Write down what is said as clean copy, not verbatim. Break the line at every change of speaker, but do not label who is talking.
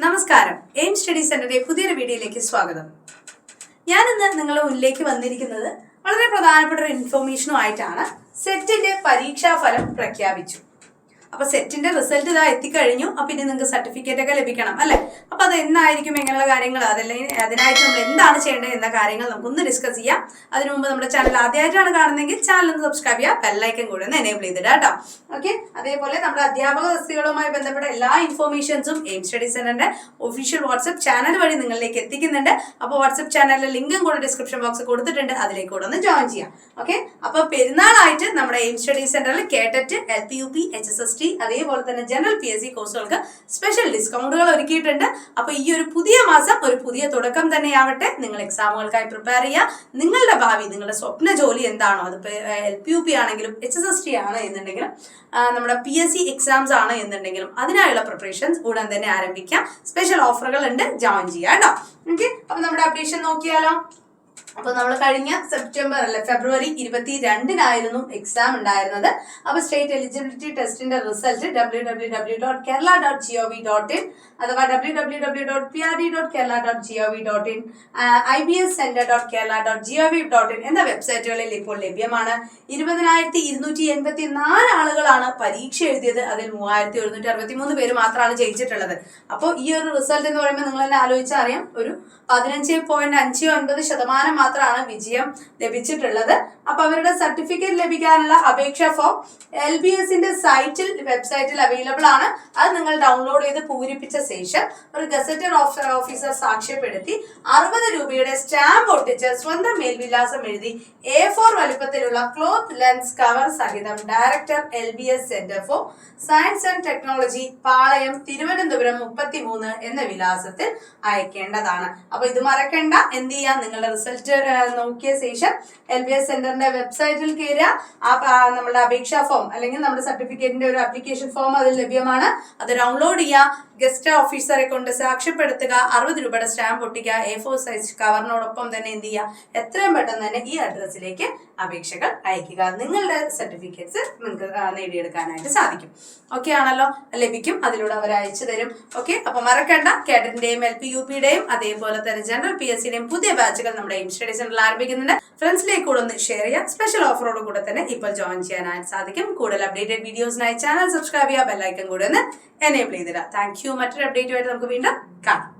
നമസ്കാരം. Aim study സെന്ററിന്റെ പുതിയൊരു വീഡിയോയിലേക്ക് സ്വാഗതം. ഞാനിന്ന് നിങ്ങളുടെ മുന്നിലേക്ക് വന്നിരിക്കുന്നത് വളരെ പ്രധാനപ്പെട്ട ഒരു ഇൻഫോർമേഷനുമായിട്ടാണ്. സെറ്റിന്റെ പരീക്ഷാഫലം പ്രഖ്യാപിച്ചു. അപ്പൊ സെറ്റിന്റെ റിസൾട്ട് ഇതാ എത്തിക്കഴിഞ്ഞു. അപ്പൊ ഇനി നിങ്ങൾക്ക് സർട്ടിഫിക്കറ്റ് ഒക്കെ ലഭിക്കണം അല്ലെ? അപ്പൊ അത് എന്നായിരിക്കും, എങ്ങനെയുള്ള കാര്യങ്ങൾ, അതല്ലെങ്കിൽ അതിനായിട്ട് നമ്മൾ എന്താണ് ചെയ്യേണ്ടത് എന്ന കാര്യങ്ങൾ നമുക്കൊന്ന് ഡിസ്കസ് ചെയ്യാം. അതിനു മുമ്പ് നമ്മുടെ ചാനൽ ആദ്യമായിട്ടാണ് കാണുന്നതെങ്കിൽ ചാനൽ ഒന്ന് സബ്സ്ക്രൈബ് ചെയ്യുക, ബെല്ലൈക്കൻ കൂടെ ഒന്ന് എനേബിൾ ചെയ്തിടുക കേട്ടോ. ഓക്കെ. അതേപോലെ നമ്മുടെ അധ്യാപക തസ്തികകളുമായി ബന്ധപ്പെട്ട എല്ലാ ഇൻഫോർമേഷൻസും എയിം സ്റ്റഡി സെന്ററിന്റെ ഒഫീഷ്യൽ വാട്സ്ആപ്പ് ചാനൽ വഴി നിങ്ങളിലേക്ക് എത്തിക്കുന്നുണ്ട്. അപ്പോൾ വാട്സ്ആപ്പ് ചാനലിലെ ലിങ്കും കൂടെ ഡിസ്ക്രിപ്ഷൻ ബോക്സ് കൊടുത്തിട്ടുണ്ട്, അതിലേക്ക് കൂടെ ഒന്ന് ജോയിൻ ചെയ്യാം. ഓക്കെ. അപ്പൊ പെരുന്നാളായിട്ട് നമ്മുടെ എയിം സ്റ്റഡി സെന്ററിൽ കേട്ടറ്റ്, LPUP, HSST അതേപോലെ തന്നെ ജനറൽ PSC കോഴ്സുകൾക്ക് സ്പെഷ്യൽ ഡിസ്കൗണ്ടുകൾ ഒരുക്കിയിട്ടുണ്ട്. അപ്പൊ ഈ ഒരു പുതിയ മാസം ഒരു പുതിയ തുടക്കം തന്നെയാവട്ടെ. നിങ്ങൾ എക്സാമുകൾക്കായി പ്രിപ്പയർ ചെയ്യുക. നിങ്ങളുടെ ഭാവി, നിങ്ങളുടെ സ്വപ്ന ജോലി എന്താണോ, അതിപ്പോ LPUP ആണെങ്കിലും HSST ആണ് എന്നുണ്ടെങ്കിലും നമ്മുടെ PSC എക്സാംസ് ആണ് എന്നുണ്ടെങ്കിലും അതിനായുള്ള പ്രിപ്പറേഷൻസ് ഉടൻ തന്നെ ആരംഭിക്കാം. സ്പെഷ്യൽ ഓഫറുകൾ ഉണ്ട്, ജോയിൻ ചെയ്യാം കേട്ടോ. ഓക്കെ. അപ്പൊ നമ്മുടെ അപ്ഡേഷൻ നോക്കിയാലോ. അപ്പൊ നമ്മൾ കഴിഞ്ഞ ഫെബ്രുവരി 22-നായിരുന്നു എക്സാം ഉണ്ടായിരുന്നത്. അപ്പൊ സ്റ്റേറ്റ് എലിജിബിലിറ്റി ടെസ്റ്റിന്റെ റിസൾട്ട് www.kerala.gov.in അഥവാ www.prd.kerala.gov.in ibscenter.kerala.gov.in എന്ന വെബ്സൈറ്റുകളിൽ ഇപ്പോൾ ലഭ്യമാണ്. 20,284 ആളുകളാണ് പരീക്ഷ എഴുതിയത്. അതിൽ 3,163 പേര് മാത്രമാണ് ജയിച്ചിട്ടുള്ളത്. അപ്പോൾ ഈ ഒരു റിസൾട്ട് എന്ന് പറയുമ്പോൾ നിങ്ങൾ തന്നെ ആലോചിച്ചാൽ അറിയാം, ഒരു 15.59% മാത്രമാണ് വിജയം ലഭിച്ചിട്ടുള്ളത്. അപ്പൊ അവരുടെ സർട്ടിഫിക്കറ്റ് ലഭിക്കാനുള്ള അപേക്ഷാ ഫോം LBSന്റെ വെബ്സൈറ്റിൽ അവൈലബിൾ ആണ്. അത് നിങ്ങൾ ഡൗൺലോഡ് ചെയ്ത് പൂരിപ്പിച്ച ശേഷം ഒരു ഗസറ്റഡ് ഓഫീസർ സാക്ഷ്യപ്പെടുത്തി 60 രൂപയുടെ സ്റ്റാമ്പ് ഒട്ടിച്ച് സ്വന്തം മേൽവിലാസം എഴുതി A4 വലിപ്പത്തിലുള്ള ക്ലോത്ത് ലെൻസ് കവർ സഹിതം director LBS centre for science and technology, Palayam, Thiruvananthapuram 33 എന്ന വിലാസത്തിൽ അയക്കേണ്ടതാണ്. അപ്പൊ ഇത് മറക്കണ്ട. എന്ത് ചെയ്യാം, നിങ്ങളുടെ റിസൾട്ട് നോക്കിയ ശേഷം LBS സെന്ററിന്റെ വെബ്സൈറ്റിൽ കയറുക. നമ്മുടെ അപേക്ഷാ ഫോം അല്ലെങ്കിൽ നമ്മുടെ സർട്ടിഫിക്കറ്റിന്റെ ഒരു ആപ്ലിക്കേഷൻ ഫോം അതിൽ ലഭ്യമാണ്. അത് ഡൗൺലോഡ് ചെയ്യുക, ഗസ്റ്റ് ഓഫീസറെ കൊണ്ട് സാക്ഷ്യപ്പെടുത്തുക, 60 രൂപയുടെ സ്റ്റാമ്പ് ഒട്ടിക്കുക, A4 സൈസ് കവറിനോടൊപ്പം തന്നെ എന്ത് ചെയ്യുക, എത്രയും പെട്ടെന്ന് തന്നെ ഈ അഡ്രസ്സിലേക്ക് അപേക്ഷകൾ അയക്കുക. നിങ്ങളുടെ സർട്ടിഫിക്കറ്റ്സ് നിങ്ങൾക്ക് നേടിയെടുക്കാനായിട്ട് സാധിക്കും. ഓക്കെ ആണല്ലോ, ലഭിക്കും. അതിലൂടെ അവർ അയച്ചു തരും. ഓക്കെ. അപ്പൊ മറക്കണ്ട, കേഡറ്റിന്റെയും LPUPയുടെയും അതേപോലെ തന്നെ ജനറൽ PSCയുടെയും പുതിയ ബാച്ചുകൾ നമ്മുടെ എയിം സ്റ്റഡി സെന്ററിൽ ആരംഭിക്കുന്നുണ്ട്. ഫ്രണ്ട്സിലേക്ക് കൂടെ ഒന്ന് ഷെയർ ചെയ്യുക. സ്പെഷ്യൽ ഓഫറോട് കൂടെ തന്നെ ഇപ്പോൾ ജോയിൻ ചെയ്യാനായിട്ട് സാധിക്കും. കൂടുതൽ അപ്ഡേറ്റഡ് വീഡിയോസിനായി ചാനൽ സബ്സ്ക്രൈബ് ചെയ്യുക, ബെല്ലൈക്കൻ കൂടെ ഒന്ന് എനേബിൾ ചെയ്തിടുക. Thank you. മറ്റൊരു അപ്ഡേറ്റുമായിട്ട് നമുക്ക് വീണ്ടും കാണാം.